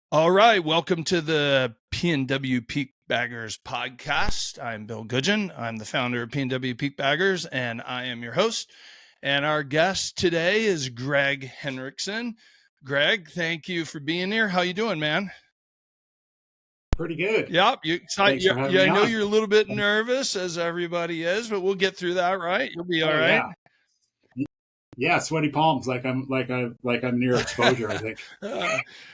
All right, welcome to the PNW PeakBaggers podcast. I'm Bill Goodgion. I'm the founder of PNW PeakBaggers, and I am your host. And our guest today is Greg Henriksen. Greg, thank you for being here. How you doing, man? Pretty good. Yep. Thanks for having me I know on. you're a little bit nervous, as everybody is, but we'll get through that, right? You'll be all Oh right. yeah, yeah. Sweaty palms, like I'm near exposure. I think.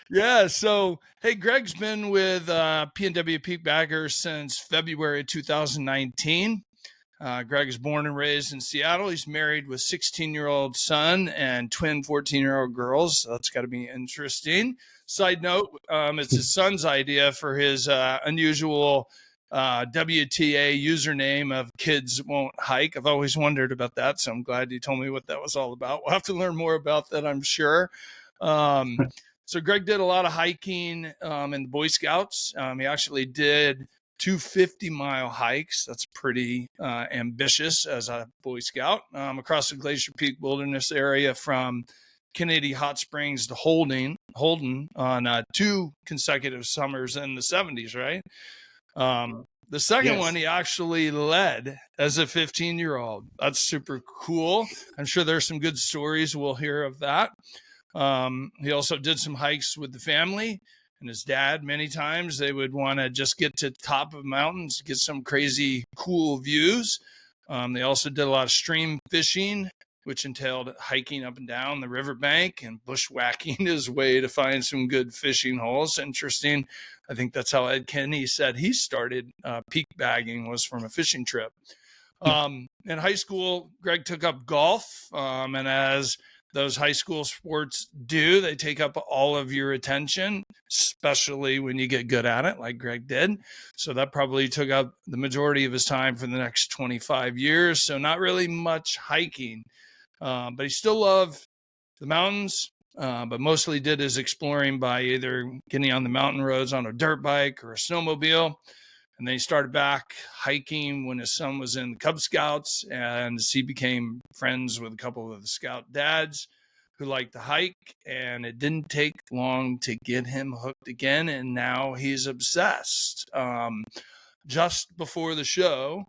Yeah. So, hey, Greg's been with PNW PeakBagger since February 2019. Greg is born and raised in Seattle. He's married with 16-year-old son and twin 14-year-old girls. So that's got to be interesting. Side note, it's his son's idea for his unusual WTA username of kids won't hike. I've always wondered about that, so I'm glad you told me what that was all about. We'll have to learn more about that, I'm sure. So Greg did a lot of hiking in the Boy Scouts. He actually did 250-mile hikes. That's pretty ambitious as a Boy Scout across the Glacier Peak Wilderness area from Kennedy Hot Springs to Holden on 2 consecutive summers in the 70s, right? The second one, Yes. he actually led as a 15-year-old. That's super cool. I'm sure there's some good stories we'll hear of that. He also did some hikes with the family and his dad. Many times they would want to just get to the top of mountains, get some crazy cool views. They also did a lot of stream fishing, which entailed hiking up and down the riverbank and bushwhacking his way to find some good fishing holes. Interesting. I think that's how Ed Kenny said he started peak bagging, was from a fishing trip. In high school, Greg took up golf, and as those high school sports do, they take up all of your attention, especially when you get good at it, like Greg did. So that probably took up the majority of his time for the next 25 years. So not really much hiking, but he still loved the mountains, but mostly did his exploring by either getting on the mountain roads on a dirt bike or a snowmobile. And then he started back hiking when his son was in the Cub Scouts, and he became friends with a couple of the scout dads who liked to hike. And it didn't take long to get him hooked again, and now he's obsessed. Just before the show,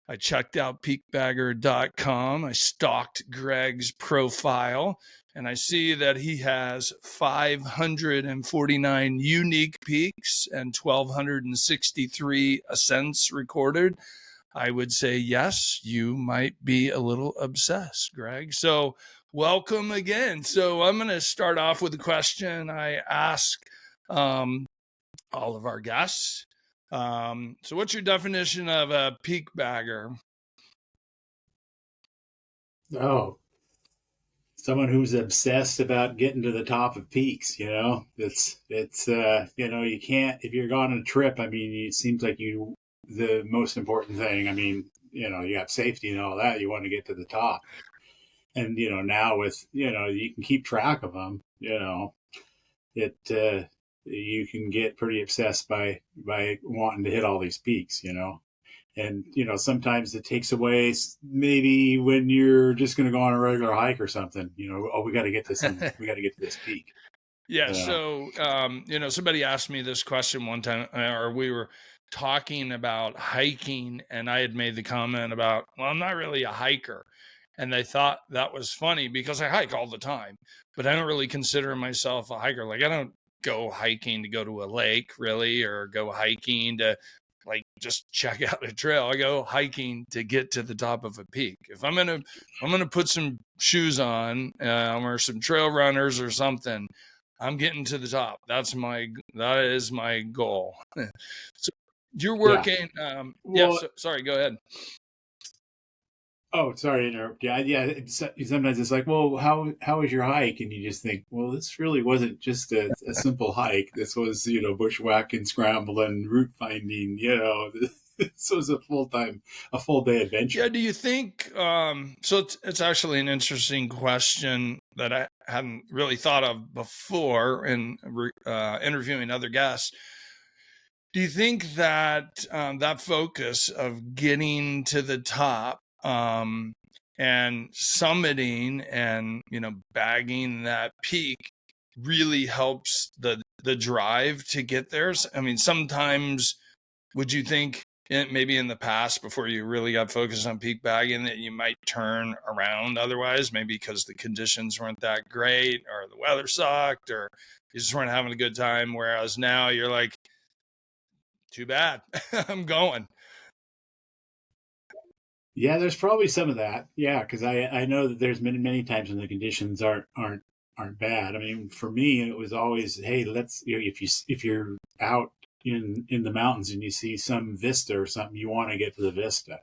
I checked out PeakBagger.com. I stalked Greg's profile, and I see that he has 549 unique peaks and 1,263 ascents recorded. I would say, yes, you might be a little obsessed, Greg. So welcome again. So I'm going to start off with a question I ask all of our guests. So what's your definition of a peak bagger? Oh, someone who's obsessed about getting to the top of peaks. It's you can't, if you're going on a trip. I mean, it seems like the most important thing. I mean, you have safety and all that. You want to get to the top, and now with you can keep track of them. You can get pretty obsessed by wanting to hit all these peaks. And sometimes it takes away maybe when you're just going to go on a regular hike or something. We got to get to this peak. Yeah. So somebody asked me this question one time, or we were talking about hiking, and I had made the comment about, well, I'm not really a hiker. And they thought that was funny because I hike all the time, but I don't really consider myself a hiker. Like, I don't go hiking to go to a lake, really, or go hiking to like just check out a trail. I go hiking to get to the top of a peak. If I'm gonna put some shoes on or some trail runners or something, I'm getting to the top. That is my goal. So you're working. Sorry, go ahead. Oh, sorry to interrupt. Yeah. Sometimes it's like, well, how was your hike? And you just think, well, this really wasn't just a simple hike. This was, bushwhacking, scrambling, route finding. This was a full day adventure. Yeah. Do you think? So it's actually an interesting question that I hadn't really thought of before in interviewing other guests. Do you think that that focus of getting to the top and summiting and bagging that peak really helps the the drive to get there? I mean, sometimes would you think maybe in the past before you really got focused on peak bagging that you might turn around otherwise, maybe because the conditions weren't that great or the weather sucked or you just weren't having a good time, whereas now you're like, too bad. I'm going. Yeah, there's probably some of that. Yeah, because I know that there's many times when the conditions aren't bad. I mean, for me, it was always, hey, let's, if you're out in the mountains and you see some vista or something, you want to get to the vista,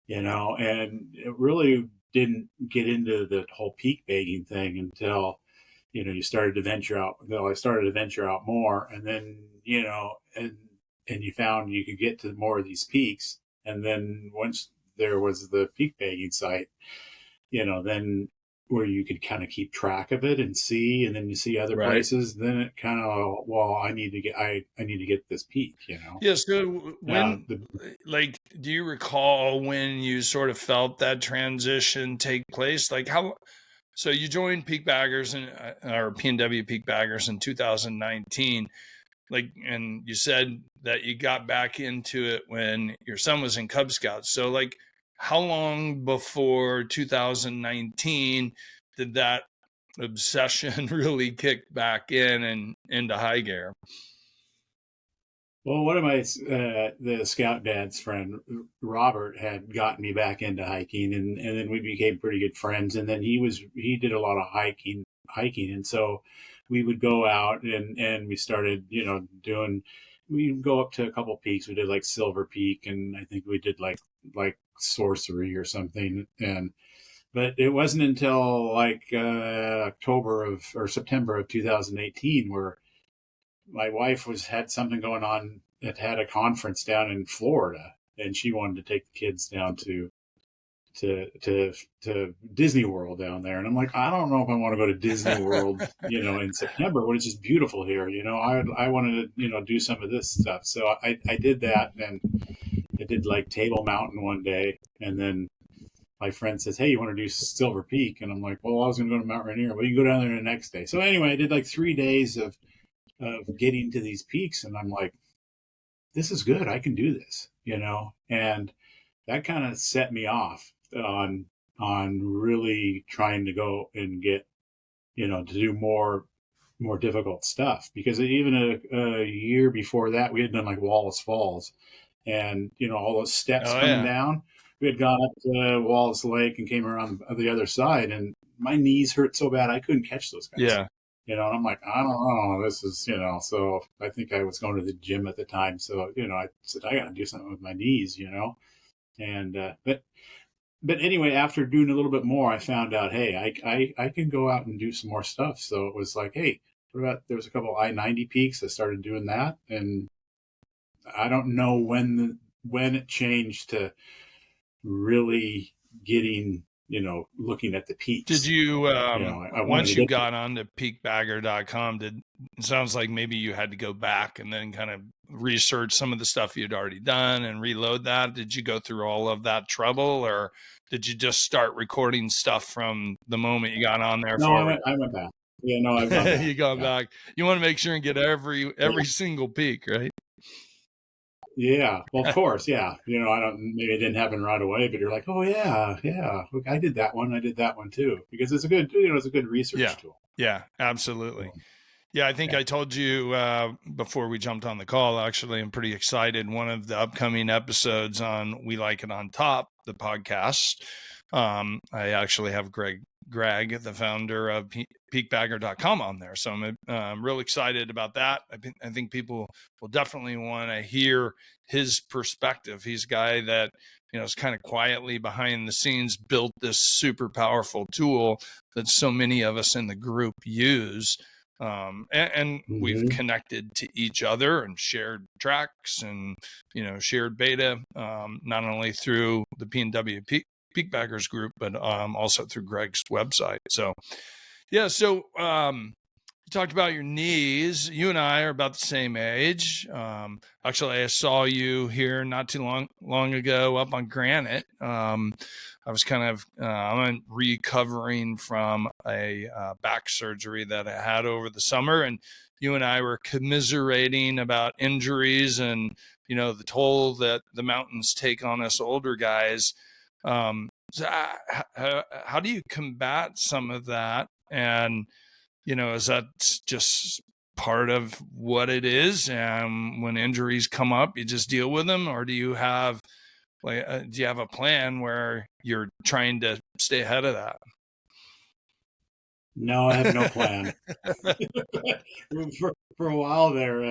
and it really didn't get into the whole peak bagging thing until you started to venture out. Well, I started to venture out more, and then and you found you could get to more of these peaks, and then once there was the peak bagging site, then where you could kind of keep track of it and see, and then you see other Right. places, then it kind of, well, I need to get this peak, Yeah. So when, like, do you recall when you sort of felt that transition take place? Like so you joined PeakBaggers or PNW PeakBaggers in 2019. Like, and you said that you got back into it when your son was in Cub Scouts. So like, how long before 2019 did that obsession really kick back in and into high gear? Well, one of my the scout dad's friend Robert had gotten me back into hiking, and then we became pretty good friends. And then he did a lot of hiking, and so we would go out and we started doing. We'd go up to a couple peaks. We did like Silver Peak, and I think we did like Sorcery or something. But it wasn't until like September of 2018 where my wife had something going on, had a conference down in Florida, and she wanted to take the kids down to Disney World down there. And I'm like, I don't know if I want to go to Disney World, in September when it's just beautiful here. I wanted to, do some of this stuff. So I did that, and I did like Table Mountain one day, and then my friend says, hey, you want to do Silver Peak? And I'm like, well, I was going to go to Mount Rainier, but you can go down there the next day. So anyway, I did like 3 days of getting to these peaks, and I'm like, this is good. I can do this, and that kind of set me off on really trying to go and get, to do more difficult stuff, because even a year before that, we had done like Wallace Falls, and all those steps coming down. We had gone up to Wallace Lake and came around the other side, and my knees hurt so bad I couldn't catch those guys. Yeah. And I'm like, I don't know, this is, so I think I was going to the gym at the time. So, I said, I got to do something with my knees, and, but anyway, after doing a little bit more, I found out, hey, I can go out and do some more stuff. So it was like, hey, there was a couple of I-90 peaks. I started doing that. And I don't know when it changed to really getting, looking at the peaks. Did you, once you got onto PeakBagger.com, it sounds like maybe you had to go back and then kind of research some of the stuff you'd already done and reload that. Did you go through all of that trouble, or did you just start recording stuff from the moment you got on there? No, I went back. Yeah, no, I've gone back. You gone back. You want to make sure and get every single peak, right? Yeah, well, of course, yeah. Maybe it didn't happen right away, but you're like, oh yeah. Look, I did that one. I did that one too, because it's a good, it's a good research tool. Yeah, absolutely. Yeah, I think I told you before we jumped on the call, actually, I'm pretty excited. One of the upcoming episodes on We Like It on Top, the podcast, I actually have Greg, the founder of PeakBagger.com, on there. So I'm real excited about that. I think people will definitely want to hear his perspective. He's a guy that, is kind of quietly behind the scenes built this super powerful tool that so many of us in the group use. And we've connected to each other and shared tracks and, shared beta, not only through the PNW PeakBaggers group, but also through Greg's website. So, yeah. So you talked about your knees. You and I are about the same age. Actually, I saw you here not too long ago up on Granite. I was kind of I'm recovering from a back surgery that I had over the summer, and you and I were commiserating about injuries and, the toll that the mountains take on us older guys. So how do you combat some of that? And, is that just part of what it is? And when injuries come up, you just deal with them? Or do you have a plan where you're trying to stay ahead of that? No, I have no plan. For a while there,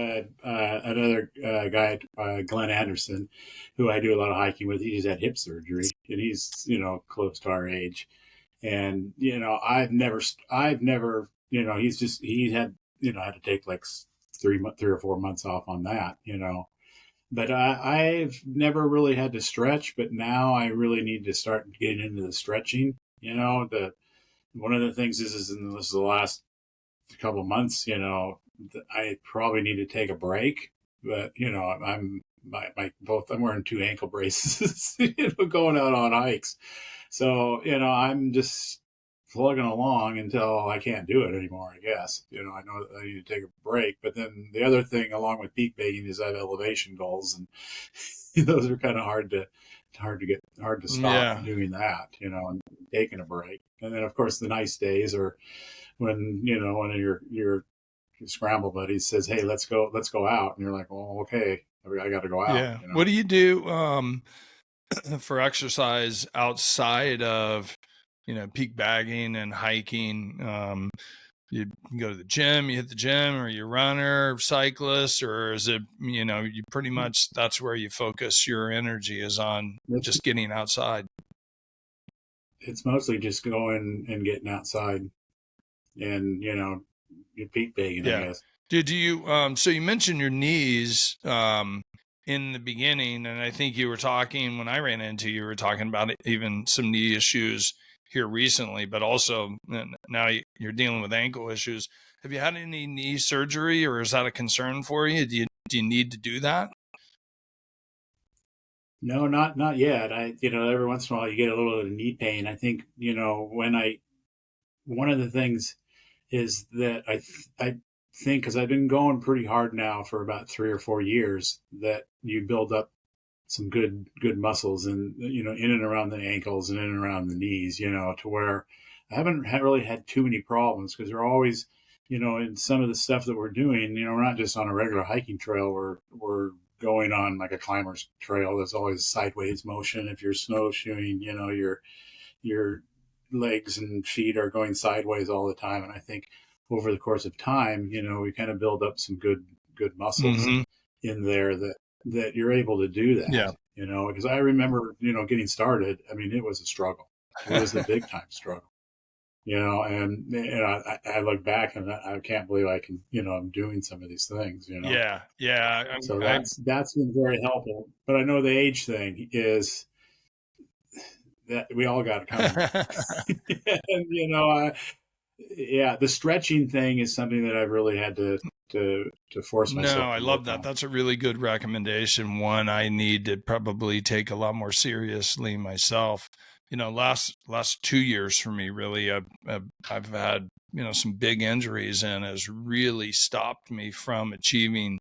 another guy, Glenn Anderson, who I do a lot of hiking with, he just had hip surgery, and he's close to our age, and I've never, he had had to take like 3 or 4 months off on that, but I've never really had to stretch, but now I really need to start getting into the stretching. The one of the things is in this the last couple of months, I probably need to take a break. But I'm I'm wearing 2 ankle braces, going out on hikes. So I'm just plugging along until I can't do it anymore. I guess I know that I need to take a break. But then the other thing, along with peak bagging, is I have elevation goals, and those are kind of hard to stop doing that. And taking a break. And then of course the nice days are when one of your scramble buddies says, "Hey, let's go out," and you're like, "Well, okay, I got to go out." Yeah. What do you do for exercise outside of peak bagging and hiking? You go to the gym, you hit the gym, or you runner, cyclist, or is it you pretty much that's where you focus your energy is on just getting outside? It's mostly just going and getting outside, and you peak bagging, I guess. Did you so you mentioned your knees in the beginning, and I think you were talking when I ran into you were talking about even some knee issues here recently, but also now you're dealing with ankle issues. Have you had any knee surgery, or is that a concern for you? Do you need to do that? No, not yet. Every once in a while you get a little bit of knee pain. I think one of the things is that I think, because I've been going pretty hard now for about 3 or 4 years, that you build up some good muscles and in and around the ankles and in and around the knees, to where I haven't really had too many problems, because they're always in some of the stuff that we're doing, we're not just on a regular hiking trail, we're going on like a climber's trail. There's always sideways motion. If you're snowshoeing, your legs and feet are going sideways all the time. And I think over the course of time, we kind of build up some good muscles in there that you're able to do that. Yeah. Because I remember, getting started. I mean, it was a struggle. It was a big time struggle. And I look back and I can't believe I can, I'm doing some of these things. Yeah. So that's been very helpful. But I know the age thing is that we all got it coming. And the stretching thing is something that I've really had to force myself. No, I love that. That's a really good recommendation. One I need to probably take a lot more seriously myself. Last 2 years for me, really, I've had some big injuries, and has really stopped me from achieving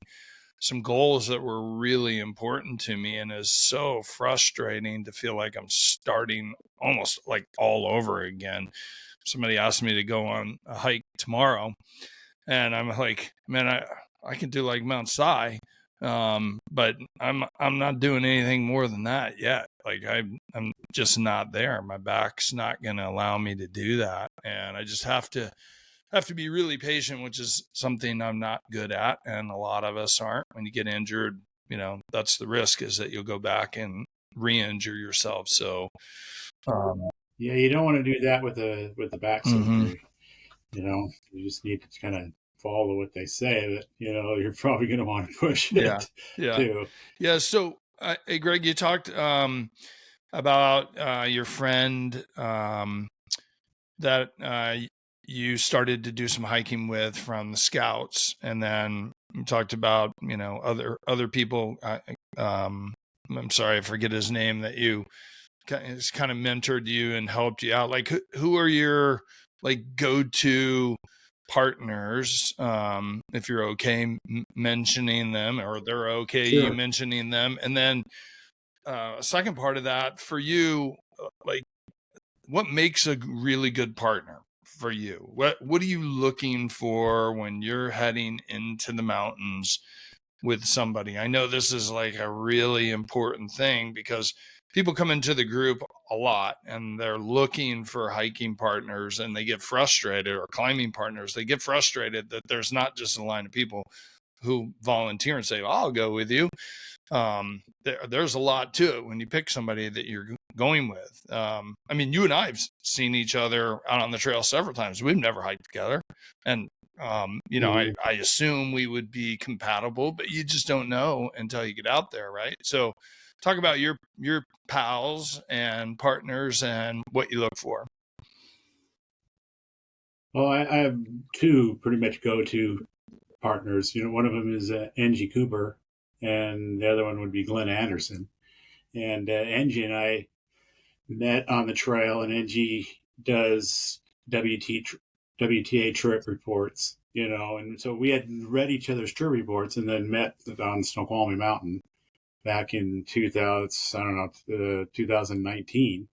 some goals that were really important to me, and is so frustrating to feel like I'm starting almost like all over again. Somebody asked me to go on a hike tomorrow, and I'm like, man, I can do like Mount Si, but I'm not doing anything more than that yet. Like I'm just not there. My back's not going to allow me to do that, and I just have to be really patient, which is something I'm not good at, and a lot of us aren't. When you get injured, that's the risk, is that you'll go back and re-injure yourself. So, yeah, you don't want to do that with the back surgery. You just need to kind of follow what they say, but you're probably going to want to push it too. Yeah. So, hey, Greg, you talked about your friend that you started to do some hiking with from the Scouts, and then you talked about other people. I'm sorry, I forget his name, that you kind of mentored you and helped you out. Like who are your like go-to partners, if you're okay mentioning them, or they're okay Sure. you mentioning them. And then second part of that for you, like, what makes a really good partner for you? What are you looking for when you're heading into the mountains with somebody? I know this is like a really important thing because people come into the group a lot and they're looking for hiking partners, and they get frustrated, or climbing partners. They get frustrated that there's not just a line of people who volunteer and say, I'll go with you. There's a lot to it when you pick somebody that you're going with. I mean, you and I have seen each other out on the trail several times. We've never hiked together. And, I assume we would be compatible, but you just don't know until you get out there. Right. So talk about your pals and partners and what you look for. Well, I have two pretty much go-to partners. One of them is Angie Cooper, and the other one would be Glenn Anderson. And Angie and I met on the trail, and Angie does WTA trip reports, and so we had read each other's trip reports and then met on Snoqualmie Mountain back in 2019.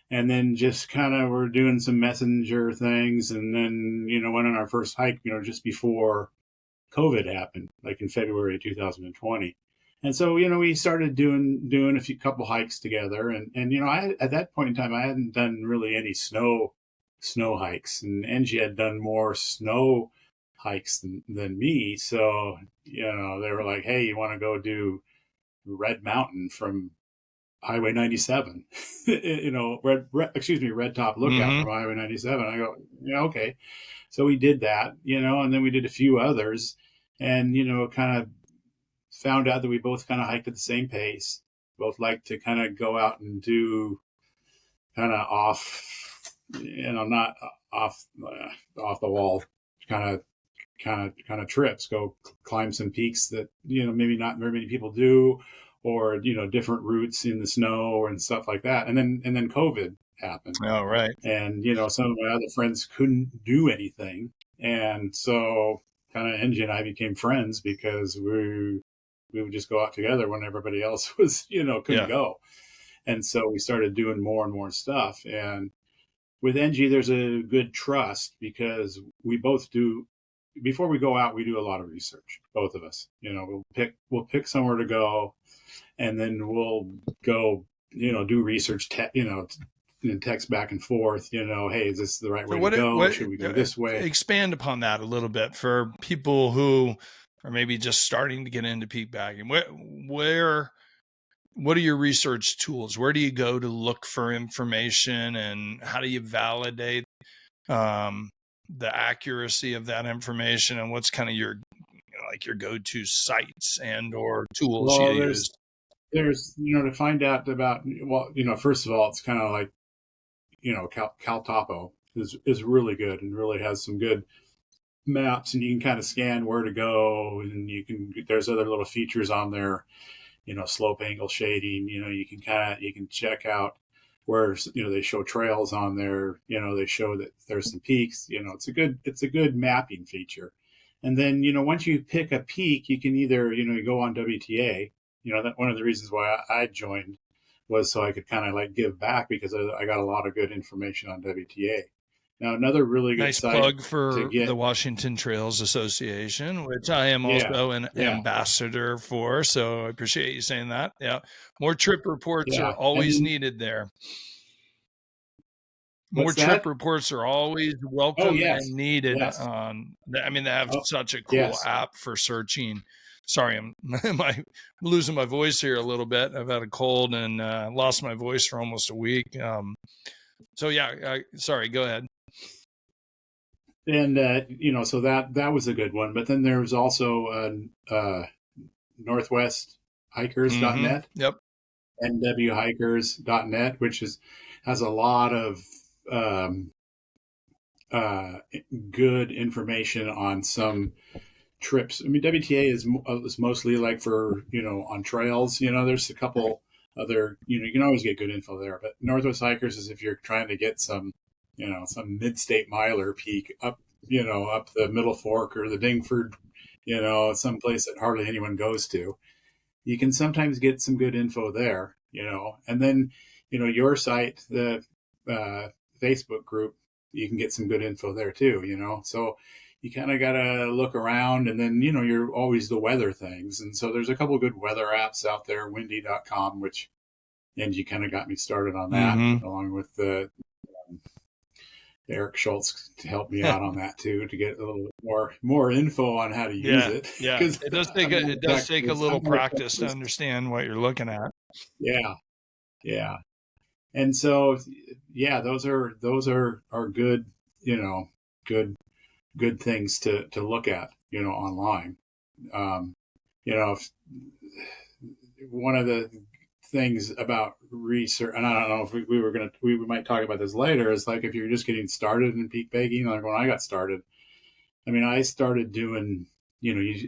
And then just kind of were doing some messenger things, and then, went on our first hike, just before COVID happened, like in February 2020. And so, we started doing a couple hikes together. And at that point in time, I hadn't done really any snow hikes, and Angie had done more snow hikes than me. So, they were like, hey, you want to go do Red Mountain from Highway 97, Red Top Lookout from Highway 97. I go, yeah, okay. So we did that, and then we did a few others, and, kind of found out that we both kind of hiked at the same pace, both like to kind of go out and do kind of not off the wall kind of trips, go climb some peaks that, maybe not very many people do, or, different routes in the snow and stuff like that. And then COVID happened. Oh, right. And, some of my other friends couldn't do anything. And so kind of Angie and I became friends because we would just go out together when everybody else was, couldn't go. And so we started doing more and more stuff. And with Angie, there's a good trust because we both do, before we go out, we do a lot of research, both of us. We'll pick somewhere to go, and then we'll go, do research, and text back and forth, hey, is this the right way to go? Should we go this way? Expand upon that a little bit for people who are maybe just starting to get into peak bagging. What are your research tools? Where do you go to look for information, and how do you validate the accuracy of that information, and what's kind of your go-to sites and or tools you use? There's to find out about, first of all, it's kind of like, Cal Topo is really good and really has some good maps, and you can kind of scan where to go, and there's other little features on there, slope angle shading, you can check out where, they show trails on there, they show that there's some peaks, it's a good mapping feature. And then, once you pick a peak, you can either, you go on WTA, that one of the reasons why I joined was so I could kind of like give back, because I got a lot of good information on WTA. Now, another really good nice site plug for the Washington Trails Association, which I am also an ambassador for. So I appreciate you saying that. Yeah. More trip reports are always needed there. More trip reports are always welcome and needed. They have such a cool app for searching. Sorry, I'm losing my voice here a little bit. I've had a cold and lost my voice for almost a week. Sorry, go ahead. And, so that was a good one. But then there was also northwesthikers.net. Yep. nwhikers.net, which has a lot of good information on some trips. I mean, WTA is mostly like for, on trails, there's a couple other, you can always get good info there, but Northwest Hikers is if you're trying to get some, some mid-state miler peak up up the Middle Fork or the Dingford, someplace that hardly anyone goes to. You can sometimes get some good info there, and then, your site, the Facebook group, you can get some good info there too, so you kind of got to look around, and then, you're always the weather things. And so there's a couple good weather apps out there, windy.com, and you kind of got me started on that, along with Eric Schultz to help me out on that too, to get a little more info on how to use it. Yeah, it does take a little practice to understand what you're looking at. Yeah. And so, those are good, good things to look at, online. If one of the things about research, and I don't know if we might talk about this later, is like if you're just getting started in peak bagging, like when I got started, I started doing,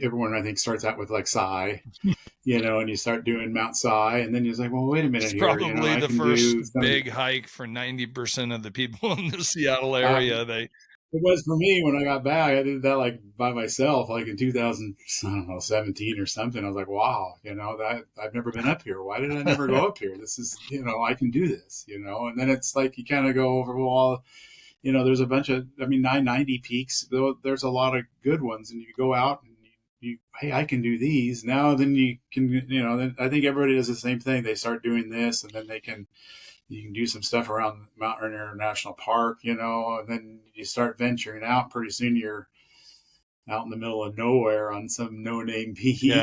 everyone I think starts out with like Psi, and you start doing Mount Psi, and then you're like, well, wait a minute it's here. Probably the first big hike for 90% of the people in the Seattle area. It was for me when I got back. I did that like by myself, like in 2017 or something. I was like, wow, that I've never been up here. Why did I never go up here? This is, I can do this, and then it's like you kind of go over, well, there's a bunch of, 990 peaks, though there's a lot of good ones, and you go out and hey, I can do these now. Then you can, then I think everybody does the same thing. They start doing this, and then you can do some stuff around Mount Rainier National Park, and then you start venturing out. Pretty soon you're out in the middle of nowhere on some no-name peak,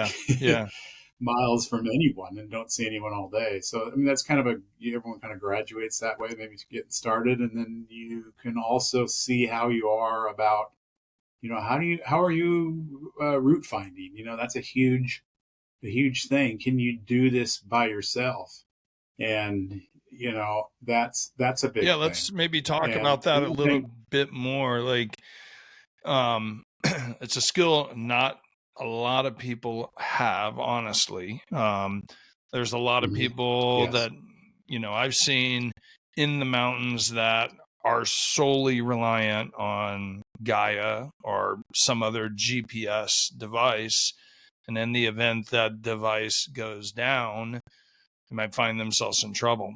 miles from anyone, and don't see anyone all day. So, that's kind of everyone kind of graduates that way, maybe getting started. And then you can also see how you are about, how are you route finding? That's a huge thing. Can you do this by yourself? And, that's a big thing. Let's maybe talk about that a little bit more. Like, it's a skill not a lot of people have, honestly. There's a lot of people that, I've seen in the mountains that are solely reliant on Gaia or some other GPS device. And in the event that device goes down, they might find themselves in trouble.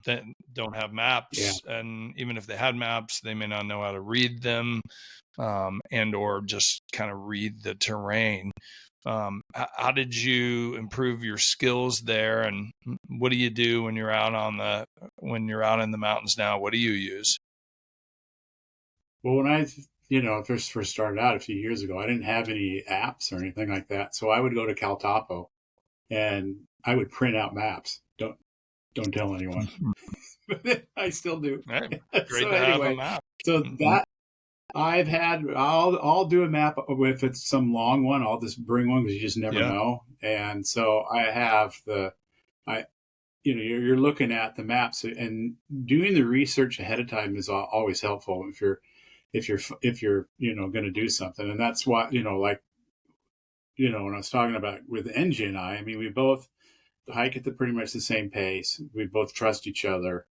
They don't have maps, and even if they had maps, they may not know how to read them, and or just kind of read the terrain. How did you improve your skills there, and what do you do when you're out in the mountains now? What do you use? Well, when I first started out a few years ago, I didn't have any apps or anything like that, so I would go to CalTopo and I would print out maps. Don't tell anyone. I still do. Right. Great so to have a map. So that I'll do a map. If it's some long one, I'll just bring one because you just never know. And so I have you're looking at the maps, and doing the research ahead of time is always helpful if you're going to do something. And that's what, when I was talking about with Engie and I mean, we both hike at pretty much the same pace. We both trust each other.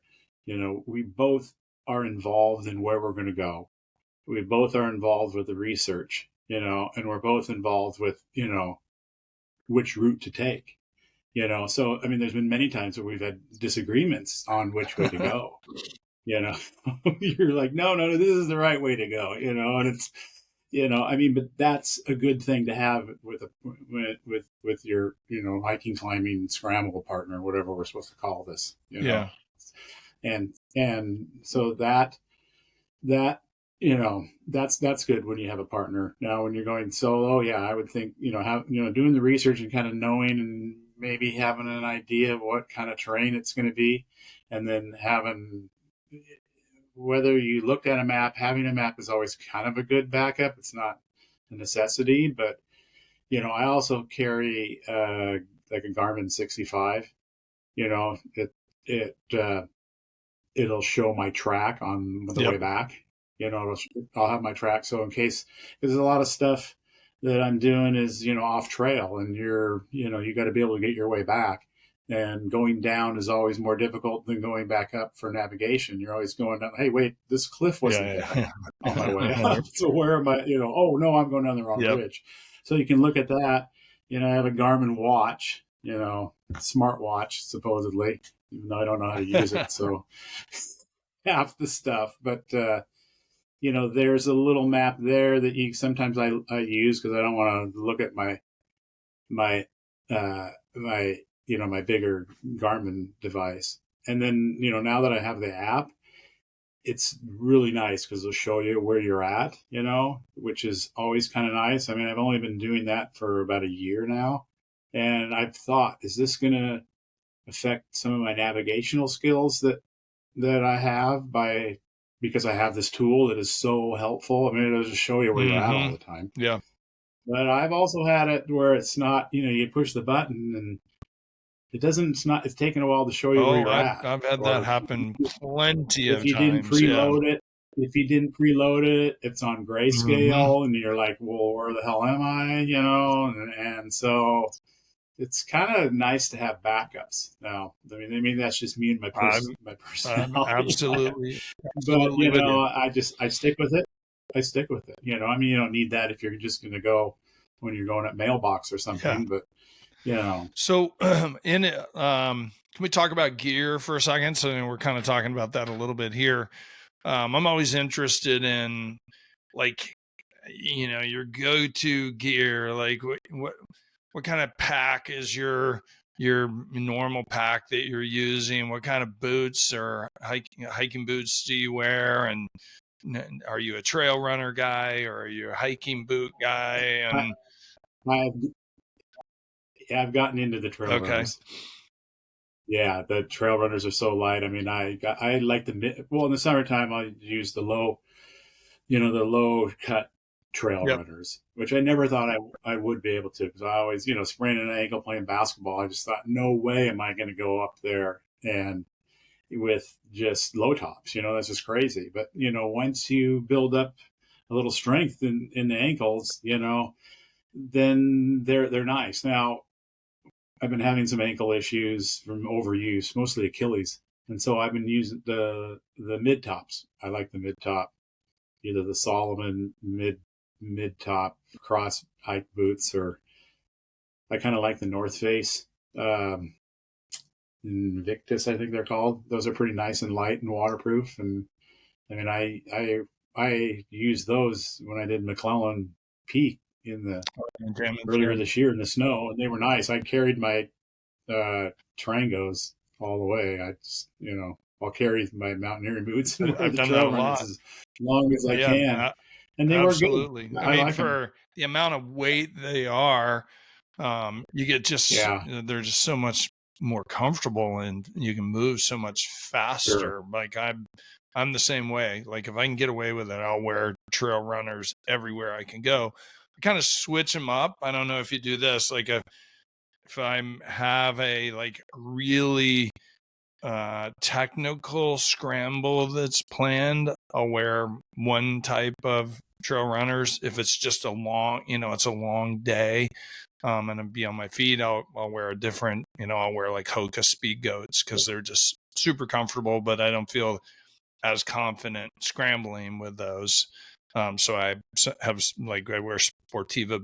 We both are involved in where we're going to go. We both are involved with the research, and we're both involved with, which route to take, So, there's been many times where we've had disagreements on which way to go, You're like, no, this is the right way to go, and it's, but that's a good thing to have with your, hiking, climbing, scramble partner, whatever we're supposed to call this, And so that, that's good when you have a partner. Now, when you're going solo, I would think, doing the research and kind of knowing and maybe having an idea of what kind of terrain it's going to be, and then whether you looked at a map, having a map is always kind of a good backup. It's not a necessity, but, I also carry like a Garmin 65, it'll show my track on the way back, I'll have my track. So in case, there's a lot of stuff that I'm doing is, off trail, and you got to be able to get your way back. And going down is always more difficult than going back up for navigation. You're always going down, hey, wait, this cliff wasn't there on my way up. So where am I? Oh, no, I'm going down the wrong ridge. So you can look at that. I have a Garmin watch, smartwatch, supposedly, even though I don't know how to use it. So half the stuff. But, there's a little map there that sometimes I use because I don't want to look at my bigger Garmin device. And then, now that I have the app, it's really nice because it'll show you where you're at, which is always kind of nice. I mean, I've only been doing that for about a year now. And I've thought, is this going to affect some of my navigational skills that I have because I have this tool that is so helpful? I mean, it'll just show you where you're at all the time. Yeah. But I've also had it where it's not, you push the button and it's taking a while to show you where you're at. I've had that happen plenty of times. If you didn't preload it, it's on grayscale and you're like, well, where the hell am I? And so it's kind of nice to have backups now. I mean, that's just me and my personality. Absolutely. But, I stick with it. I mean, you don't need that if you're just going to go when you're going at mailbox or something, but So can we talk about gear for a second? So we're kind of talking about that a little bit here. I'm always interested in your go-to gear, like what kind of pack is your normal pack that you're using? What kind of boots or hiking boots do you wear? And are you a trail runner guy or are you a hiking boot guy? And I've gotten into the trail runners. Yeah, the trail runners are so light. I mean, I like in the summertime I use the low cut trail runners, which I never thought I would be able to, because I always, sprained an ankle playing basketball. I just thought, no way am I going to go up there and with just low tops, that's just crazy. But, once you build up a little strength in the ankles, then they're nice. Now, I've been having some ankle issues from overuse, mostly Achilles. And so I've been using the mid tops. I like the mid top, either the Solomon mid top cross hike boots, or I kind of like the North Face Invictus, I think they're called. Those are pretty nice and light and waterproof. And I mean, I used those when I did McClellan Peak earlier this year in the snow, and they were nice. I carried my Trangos all the way. I just, I'll carry my mountaineering boots and I've the done trail that a lot. as long as I can. And they were good. I mean, like for the amount of weight they are, you get they're just so much more comfortable and you can move so much faster. Sure. Like I'm the same way. Like if I can get away with it, I'll wear trail runners everywhere I can go. I kind of switch them up. I don't know if you do this, like if I have a really technical scramble that's planned, I'll wear one type of trail runners. If it's just a long day, and I'll be on my feet, I'll wear a different, I'll wear like Hoka Speed Goats because they're just super comfortable, but I don't feel as confident scrambling with those. So I have I wear Sportiva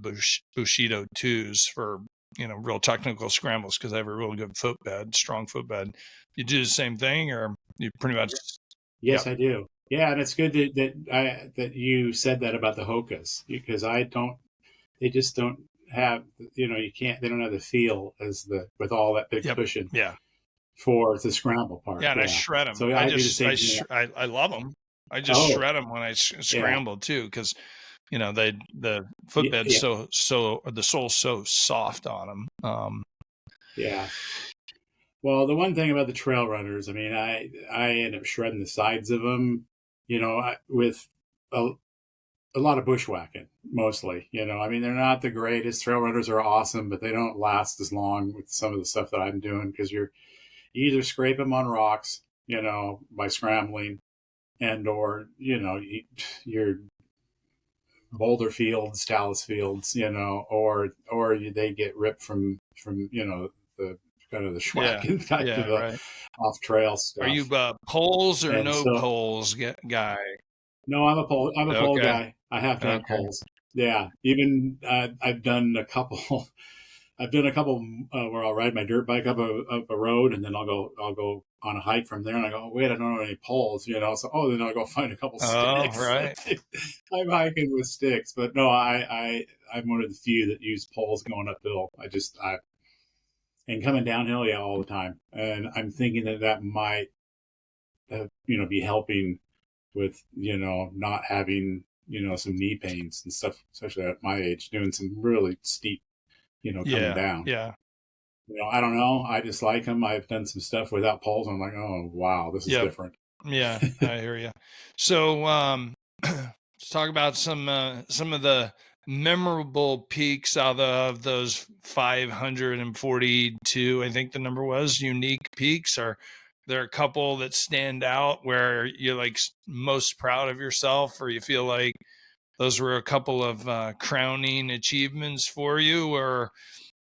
Bushido 2s for, real technical scrambles because I have a real good strong footbed. You do the same thing, or you pretty much? Yes, I do. Yeah, and it's good that you said that about the Hokas, because they just don't have, they don't have the feel with all that big cushion. Yeah. For the scramble part. Yeah, and I shred them. So I love them. I just shred them when I scramble too, because the footbed's so the sole's so soft on them. Well, the one thing about the trail runners, I mean, I end up shredding the sides of them, with a lot of bushwhacking mostly. I mean, they're not the greatest. Trail runners are awesome, but they don't last as long with some of the stuff that I'm doing, because you either scrape them on rocks, by scrambling, or your boulder fields, talus fields, or they get ripped from the kind of the Yeah. schwacken type Yeah. of Right. off trail Are you stuff. poles or And no so, poles guy? no, I'm a pole Okay. guy. I have to have Okay. poles. Yeah, even I've done a couple. I've done a couple where I'll ride my dirt bike up a road, and then I'll go on a hike from there, and I go, oh, wait, I don't have any poles, so then I'll go find a couple Oh, sticks. right. I'm hiking with sticks, but no, I'm one of the few that use poles going uphill. And coming downhill, yeah, all the time. And I'm thinking that might be helping with not having some knee pains and stuff, especially at my age, doing some really steep coming Yeah. down. Yeah. I don't know. I just like them. I've done some stuff without poles. I'm like, oh wow, this is Yep. different. Yeah. I hear you. So, let's talk about some of the memorable peaks out of those 542. I think the number was unique peaks. Are there a couple that stand out where you're like most proud of yourself, or you feel like those were a couple of crowning achievements for you, or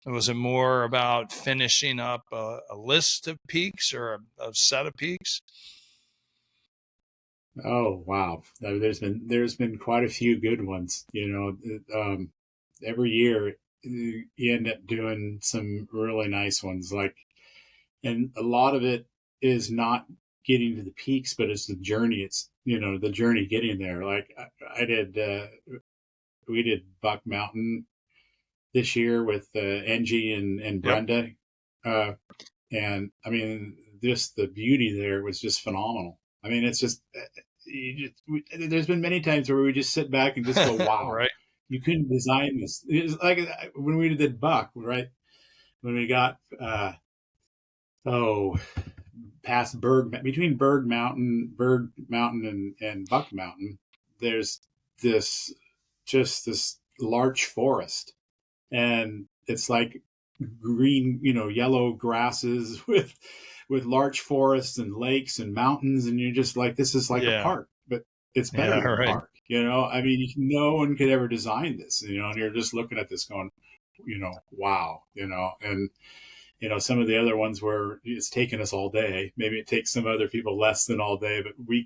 was it more about finishing up a list of peaks or a set of peaks? Oh wow, there's been quite a few good ones. Every year you end up doing some really nice ones. And a lot of it is not getting to the peaks, but it's the journey. It's the journey getting there. Like I did, we did Buck Mountain this year with Angie and Yep. Brenda, uh, and I mean, just the beauty there was just phenomenal. I mean, it's just, there's been many times where we just sit back and just go, "Wow, Right. you couldn't design this." It's like when we did Buck, right? When we got oh past Berg Mountain and Buck Mountain, there's this this larch forest, and it's like green, yellow grasses with larch forests and lakes and mountains, and you're just like, this is like a Yeah. park, but it's better Yeah. than a Right. park. I mean, no one could ever design this, and you're just looking at this going, wow, and some of the other ones where it's taken us all day. Maybe it takes some other people less than all day, but we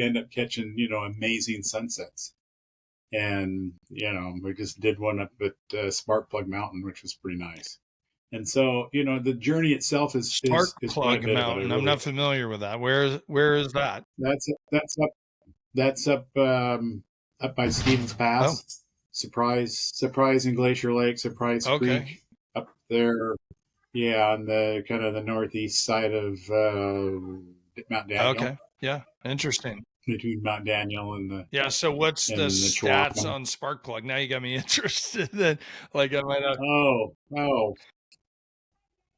end up catching, amazing sunsets. And, we just did one up at Sparkplug Mountain, which was pretty nice. And so, the journey itself is quite a Sparkplug bit of it. Mountain. I'm not familiar with that. Where is that? That's up by Stevens Oh, Pass, Surprise and Glacier Lake, Surprise okay. Creek up there. Yeah, on the kind of the northeast side of Mount Daniel, Okay. Yeah. Interesting. between Mount Daniel and the Yeah. So what's the stats Chihuahua. on Sparkplug? Now you got me interested. Then, like I might have. Oh,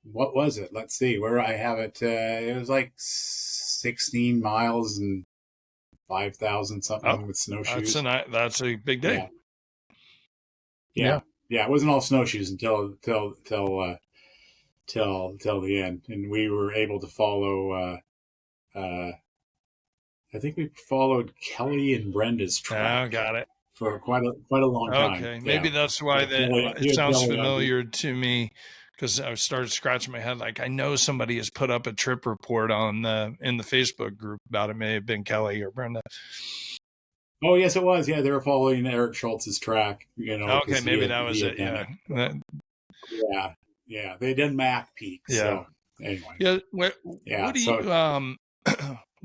what was it? Let's see where I have it. It was like 16 miles and 5,000 Oh, something with snowshoes. that's a big day. Yeah, Yeah. yeah. It wasn't all snowshoes until the end, and we were able to follow. I think we followed Kelly and Brenda's Oh, track got it. for quite a long time. Okay. Maybe Yeah, that's why Kelly, it you had sounds Kelly on. familiar to me, because I started scratching my head. Like, I know somebody has put up a trip report in the Facebook group about it. May have been Kelly or Brenda. Oh yes, it was. Yeah, they were following Eric Schultz's track. Okay, maybe that was it. done Yeah. yeah. They did Mac Peak. Yeah. So anyway, Yeah. What yeah. do So you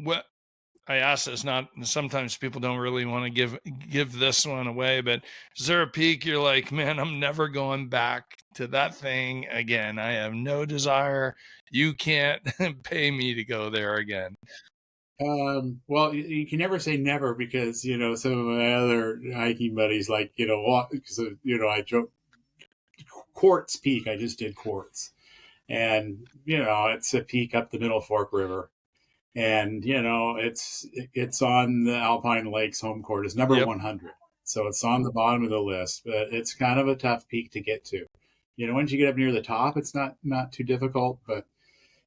what I ask this, not sometimes people don't really want to give this one away, but is there a peak you're like, man, I'm never going back to that thing again. I have no desire. You can't pay me to go there again. well, you can never say never, because some of my other hiking buddies, like because I drove Quartz Peak. I just did Quartz, and it's a peak up the Middle Fork River, and it's on the Alpine Lakes home court. It's number Yep. 100, so it's on the bottom of the list, but it's kind of a tough peak to get to. Once you get up near the top, it's not too difficult, but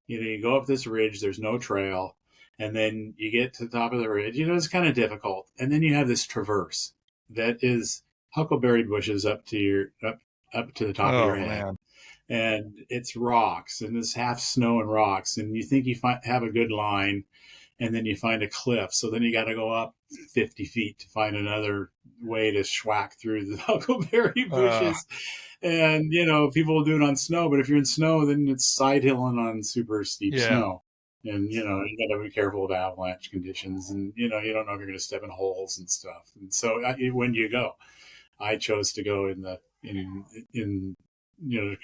you go up this ridge, there's no trail, and then you get to the top of the ridge, it's kind of difficult, and then you have this traverse that is huckleberry bushes up to the top of your head. Man. and it's rocks, and it's half snow and rocks, and you think you have a good line, and then you find a cliff. So then you got to go up 50 feet to find another way to schwack through the huckleberry bushes. And, people will do it on snow, but if you're in snow, then it's side hilling on super steep snow. And, you got to be careful of avalanche conditions. And, you don't know if you're going to step in holes and stuff. And so when you go, I chose to go in a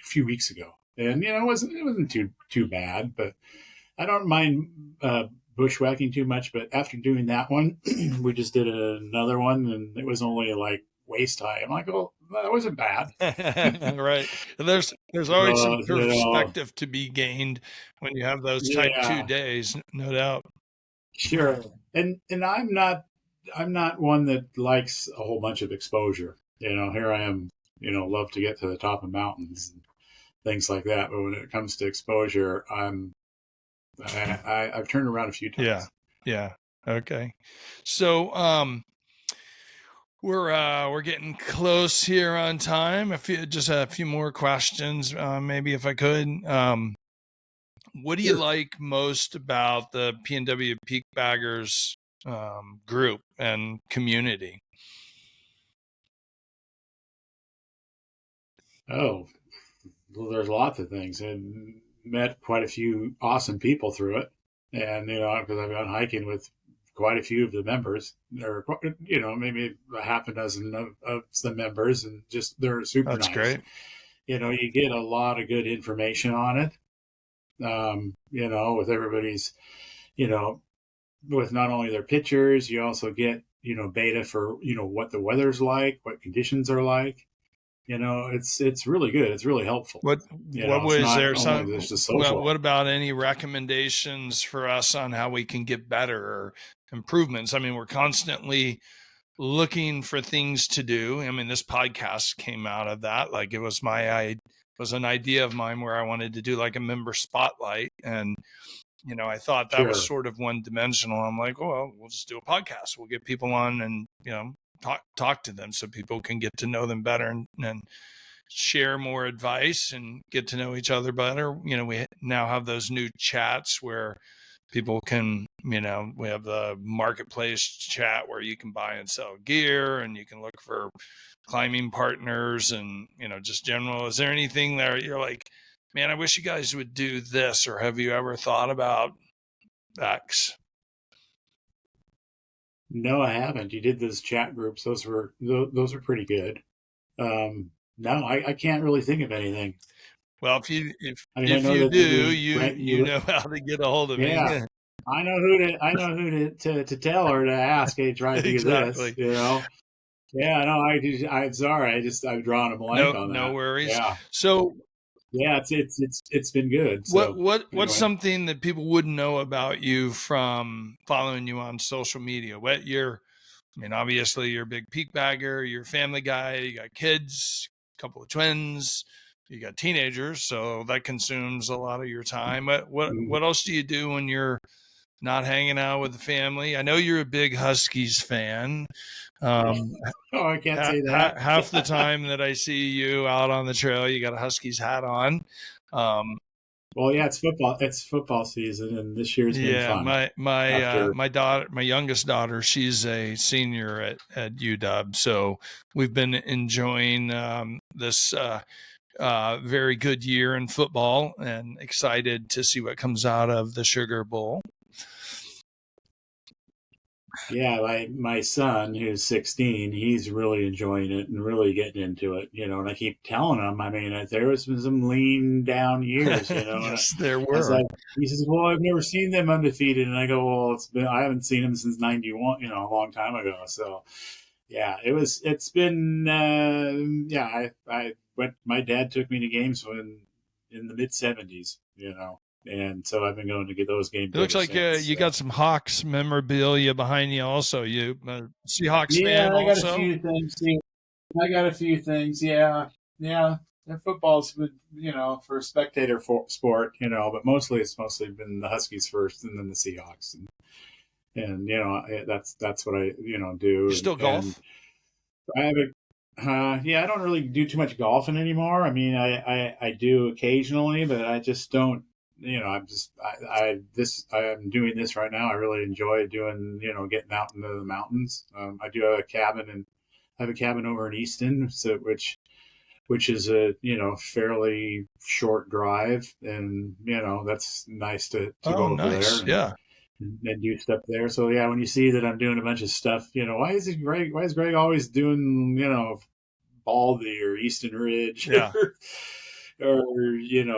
few weeks ago. And, it wasn't too bad, but I don't mind bushwhacking too much. But after doing that one, we just did another one, and it was only like waist high. I'm like, oh, that wasn't bad. Right. There's always some perspective to be gained when you have those type 2 days, no doubt. Sure. And I'm not one that likes a whole bunch of exposure. Here I am, love to get to the top of mountains and things like that. But when it comes to exposure, I've turned around a few times. Yeah. Okay. So, we're getting close here on time. Just a few more questions, maybe if I could. What do you like most about the PNW PeakBaggers group and community? Oh, well, there's lots of things. I met quite a few awesome people through it, and because I've gone hiking with quite a few of the members, or maybe a half a dozen of the members, and just they're super nice. That's great. You get a lot of good information on it. With everybody's, with not only their pictures, you also get beta for what the weather's like, what conditions are like. It's really good. It's really helpful. What was there? What about any recommendations for us on how we can get better or improvements? I mean, we're constantly looking for things to do. I mean, this podcast came out of that. Like it was an idea of mine where I wanted to do like a member spotlight, and I thought that was sort of one dimensional. I'm like, well, we'll just do a podcast. We'll get people on and talk to them so people can get to know them better and share more advice and get to know each other better. We now have those new chats where people can, we have the marketplace chat where you can buy and sell gear, and you can look for climbing partners and, just general. Is there anything there you're like, man, I wish you guys would do this, or have you ever thought about X? No, I haven't. You did those chat groups. Those were pretty good. No, I can't really think of anything. Well, if you do, you know how to get a hold of me. Yeah. I know who to tell or to ask. Hey, try to do Exactly. this. Yeah, no, I'm sorry. I've drawn a blank on that. No worries. Yeah. So yeah, it's been good. So, what's something that people wouldn't know about you from following you on social media? Obviously you're a big PeakBagger, you're a family guy, you got kids, a couple of twins, you got teenagers, so that consumes a lot of your time. What else do you do when you're not hanging out with the family? I know you're a big Huskies fan. I can't say that. Half the time that I see you out on the trail, you got a Huskies hat on. Well, yeah, it's football. It's football season, and this year's been fun. My youngest daughter, she's a senior at UW, so we've been enjoying this very good year in football, and excited to see what comes out of the Sugar Bowl. Yeah, my son, who's 16, he's really enjoying it and really getting into it, and I keep telling him, there was some lean down years, Yes, there were. He says, well, I've never seen them undefeated. And I go, well, I haven't seen them since 91, a long time ago. So yeah, it's been, my dad took me to games in the mid 70s, and so I've been going to get those games. It looks like you got some Hawks memorabilia behind you also. You Seahawks fan also? Yeah, I got a few things. Yeah. And football's been, for a spectator sport, but it's mostly been the Huskies first and then the Seahawks. And that's what I, do. You still golf? I have Yeah, I don't really do too much golfing anymore. I mean, I do occasionally, but I just don't. I'm doing this right now. I really enjoy doing, getting out into the mountains. I do have a cabin, and I have a cabin over in Easton, so which is a fairly short drive, and that's nice to go Oh, over there nice. Yeah. and do stuff there. So yeah, when you see that I'm doing a bunch of stuff, why is Greg always doing Baldy or Easton Ridge Yeah. or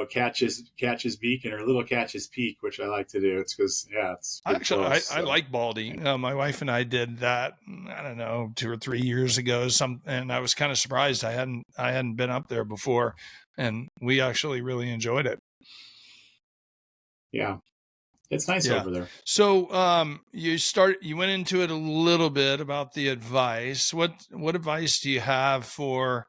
Catches Beacon or Little Catches Peak, which I like to do. It's because it's pretty Actually, close. I So. like Baldy. My wife and I did that, I don't know, 2 or 3 years ago. And I was kind of surprised I hadn't been up there before, and we actually really enjoyed it. Yeah, it's nice Yeah. over there. So you went into it a little bit about the advice. What advice do you have for,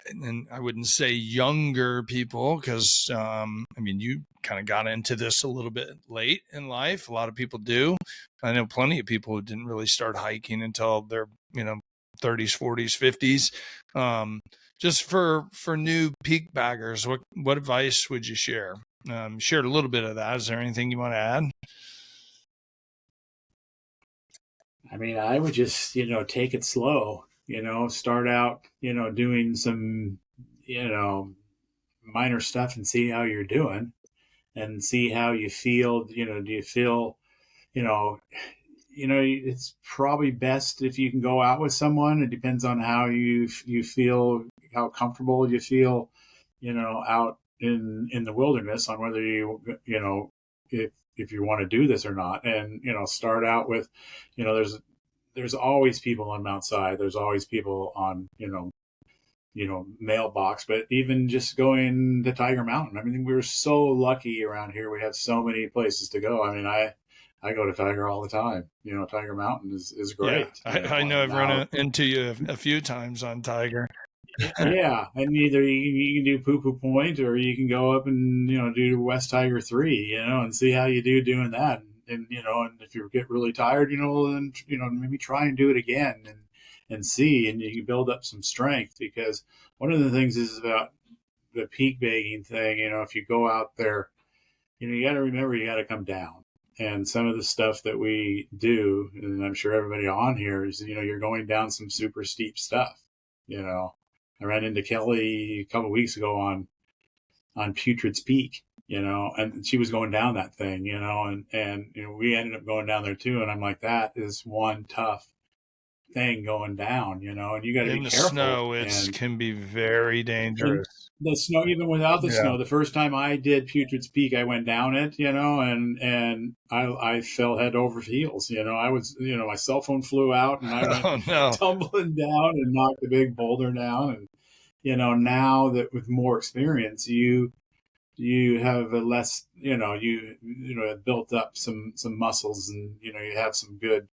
and I wouldn't say younger people, because I mean, you kind of got into this a little bit late in life. A lot of people do. I know plenty of people who didn't really start hiking until their 30s, 40s, 50s. Just for new peak baggers, what advice would you share? Shared a little bit of that. Is there anything you want to add? I mean, I would just take it slow. Start out doing some minor stuff and see how you're doing and see how you feel. Do you feel you know it's probably best if you can go out with someone. It depends on how you feel, how comfortable you feel, out in the wilderness, on whether if you want to do this or not. And start out with, there's always people on Mount Si. There's always people on mailbox. But even just going to Tiger Mountain, I mean, we're so lucky around here. We have so many places to go. I mean, I go to Tiger all the time. Tiger Mountain is great. Yeah, I know I've run into you a few times on Tiger. Yeah, and either you can do Poo Poo Point, or you can go up and do West Tiger 3, and see how you do doing that. And and if you get really tired, then maybe try and do it again and see, and you can build up some strength. Because one of the things is about the peak bagging thing. If you go out there, you got to remember you got to come down. And some of the stuff that we do, and I'm sure everybody on here is, you're going down some super steep stuff. I ran into Kelly a couple of weeks ago on Putrid's Peak, and she was going down that thing, and we ended up going down there too. And I'm like, that is one tough thing going down, and you got to be careful. In the snow, it can be very dangerous. The snow, even without the snow, the first time I did Putrid's Peak, I went down it, and I fell head over heels. I was, my cell phone flew out, and I went tumbling down and knocked a big boulder down. And now that with more experience, you have a less, you have built up some muscles, and you have some good,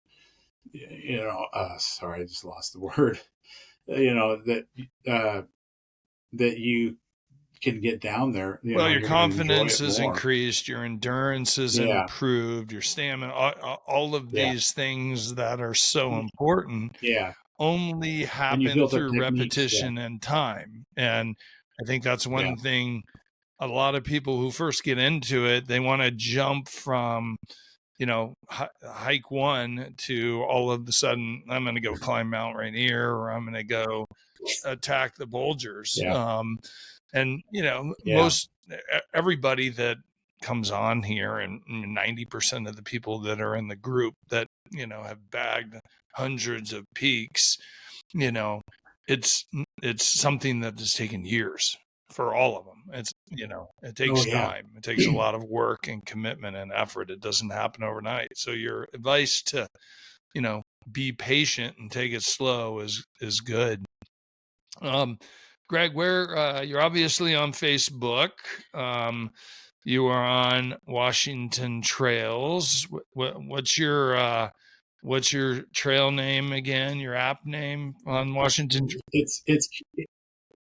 sorry, I just lost the word. That you can get down there. Your confidence is increased, your endurance is improved, your stamina, all of these things that are so important. Only happen through repetition and time. And I think that's one thing. A lot of people who first get into it, they want to jump from, hike 1 to all of a sudden, I'm going to go climb Mount Rainier, or I'm going to go attack the Bulgers. And most everybody that comes on here, and 90% of the people that are in the group that have bagged hundreds of peaks, it's something that has taken years for all of them. It's it takes time. It takes a lot of work and commitment and effort. It doesn't happen overnight. So your advice to be patient and take it slow is good. Greg, where you're obviously on Facebook. You are on Washington Trails. What's your trail name again? Your app name on Washington?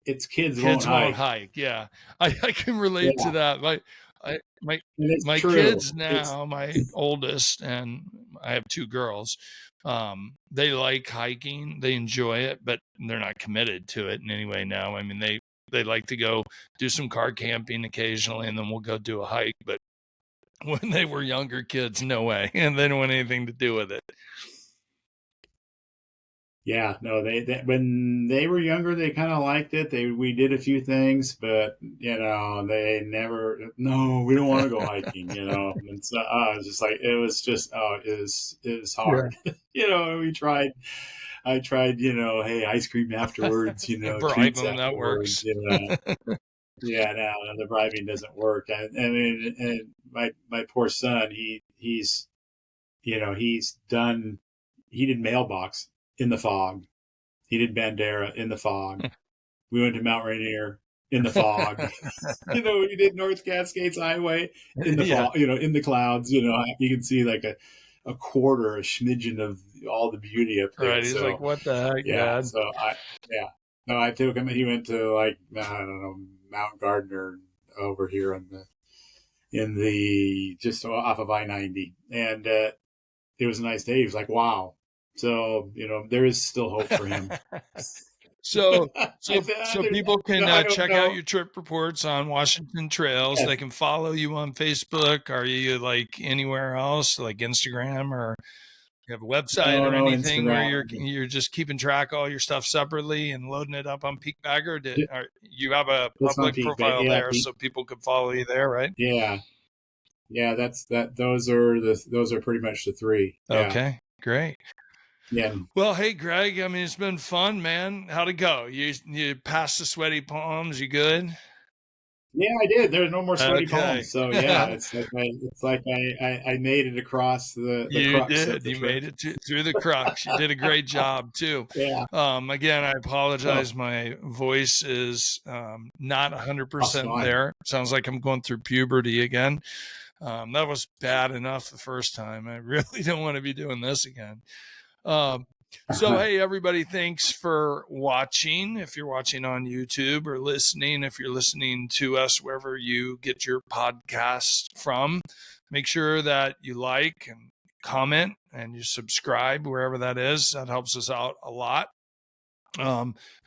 It's Kids Won't Hike. Yeah, I can relate to that. My true. kids now, my oldest, and I have 2 girls, They like hiking, they enjoy it, but they're not committed to it in any way now. I mean, they like to go do some car camping occasionally, and then we'll go do a hike. But when they were younger kids, no way, and they don't want anything to do with it. Yeah, no, they when they were younger, they kind of liked it. We did a few things, but they never. No, we don't want to go hiking. And so it's just like it was hard. We tried. I tried. Hey, ice cream afterwards. Bribe Treats them, that works. afterwards. Yeah, no, the bribing doesn't work. And my poor son, he's he did mailbox in the fog. He did Bandera in the fog. We went to Mount Rainier in the fog. We did North Cascades Highway in the fog, in the clouds. You can see like a quarter, a smidgen of all the beauty up there. Right. He's like, what the heck, Dad? So No, I took him. He went to I don't know, Mount Gardner over here in the just off of I-90, and it was a nice day. He was like, wow. So, there is still hope for him. So people can check out your trip reports on Washington Trails. Yes. They can follow you on Facebook. Are you like anywhere else, like Instagram, or you have a website or anything where you're just keeping track of all your stuff separately and loading it up on PeakBagger? You have a public profile there, so people could follow you there, right? Yeah. Those are pretty much the three. Yeah. Okay, great. Yeah. Well, hey, Greg, I mean, it's been fun, man. How'd it go? You passed the sweaty palms? You good? Yeah, I did. There's no more sweaty palms. So yeah, it's like I made it across the crux. You did. You made it through the crux. You did a great job too. Yeah. Again, I apologize. My voice is not 100% there. It sounds like I'm going through puberty again. That was bad enough the first time. I really don't want to be doing this again. So, hey, everybody, thanks for watching. If you're watching on YouTube or listening, if you're listening to us wherever you get your podcast from, make sure that you like and comment and you subscribe wherever that is. That helps us out a lot.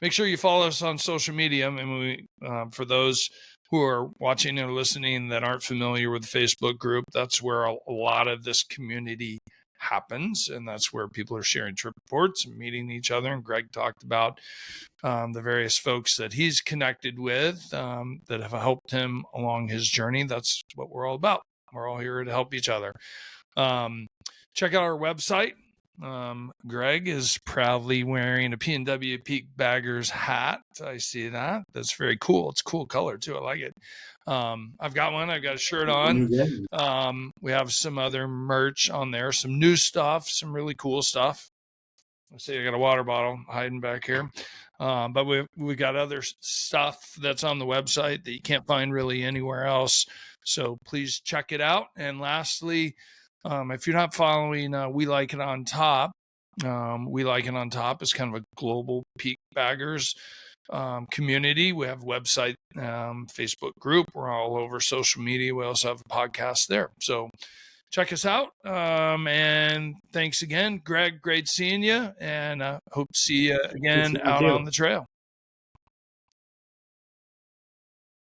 Make sure you follow us on social media. And for those who are watching or listening that aren't familiar with the Facebook group, that's where a lot of this community happens, and that's where people are sharing trip reports and meeting each other. And Greg talked about the various folks that he's connected with that have helped him along his journey. That's what we're all about. We're all here to help each other. Check out our website. Greg is proudly wearing a PNW PeakBaggers hat. I see that. That's very cool. It's a cool color too. I like it. I've got one. I've got a shirt on. We have some other merch on there, some new stuff, some really cool stuff. Let's see, I got a water bottle hiding back here. But we got other stuff that's on the website that you can't find really anywhere else. So please check it out. And lastly, if you're not following We Like It on Top, We Like It on Top is kind of a global PeakBaggers community. We have a website, Facebook group. We're all over social media. We also have a podcast there. So check us out. And thanks again, Greg. Great seeing you. And hope to see you again out on the trail.